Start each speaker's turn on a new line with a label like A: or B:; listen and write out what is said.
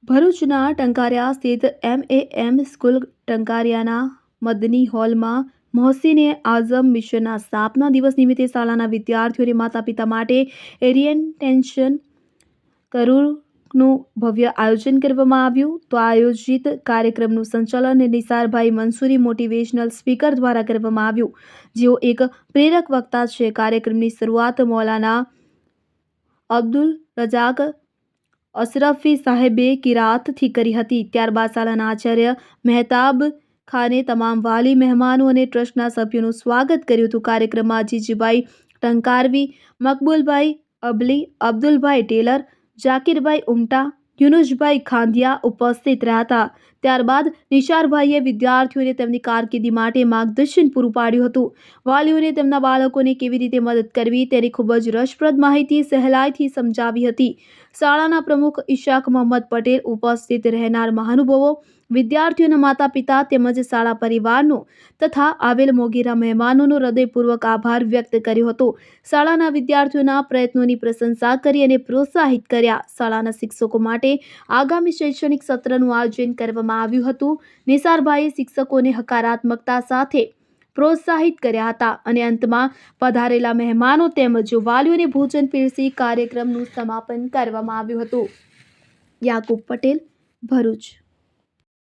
A: ભરૂચના ટંકારિયા સ્થિત MAM school ટંકારિયાના Madni હોલમાં મોહસીને આઝમ મિશનના સ્થાપના દિવસ નિમિત્તે શાળાના વિદ્યાર્થીઓ અને માતા પિતા માટે ઓરિએન્ટેશન કરુરનું ભવ્ય આયોજન કરવામાં આવ્યું. તો આયોજિત કાર્યક્રમનું સંચાલન નિસારભાઈ મંસૂરી મોટિવેશનલ સ્પીકર દ્વારા કરવામાં આવ્યું, જેઓ એક પ્રેરક વક્તા છે. કાર્યક્રમની શરૂઆત મૌલાના અબ્દુલ રજાક અશરફી સાહેબે કિરાતથી કરી હતી. ત્યારબાદ શાળાના આચાર્ય મહેતાબ ખાને તમામ વાલી મહેમાનો અને ટ્રસ્ટના સભ્યોનું સ્વાગત કર્યું હતું. કાર્યક્રમમાં જીજીભાઈ ટંકારવી, મકબૂલભાઈ અબલી, અબ્દુલભાઈ ટેલર, જાકીરભાઈ ઉમટા, યુનુસભાઈ ખાંધિયા ઉપસ્થિત રહ્યા હતા. ત્યારબાદ નિસારભાઈએ વિદ્યાર્થીઓને તેમની કારકિર્દી માટે માર્ગદર્શન પૂરું પાડ્યું હતું. વાલીઓને તેમના બાળકોને કેવી રીતે મદદ કરવી તેની ખૂબ જ રસપ્રદ માહિતી સહેલાઈથી સમજાવી હતી. શાળાના પ્રમુખ ઇશાક મોહમ્મદ પટેલ, ઉપસ્થિત રહેનાર મહાનુભાવો, વિદ્યાર્થીઓના માતા પિતા તેમજ શાળા પરિવારનો તથા આવેલ મોગેરા મહેમાનોનો હૃદયપૂર્વક આભાર વ્યક્ત કર્યો હતો. શાળાના વિદ્યાર્થીઓના પ્રયત્નોની પ્રશંસા કરી અને પ્રોત્સાહિત કર્યા. શાળાના શિક્ષકો માટે આગામી શૈક્ષણિક સત્રનું આયોજન કરવામાં આવ્યું હતું. નિસારભાઈએ શિક્ષકોને હકારાત્મકતા સાથે પ્રોત્સાહિત કર્યા હતા અને અંતમાં પધારેલા મહેમાનો તેમજ વાલીઓને ભોજન પીરસી કાર્યક્રમનું સમાપન કરવામાં આવ્યું હતું. યાકુબ પટેલ, ભરૂચ.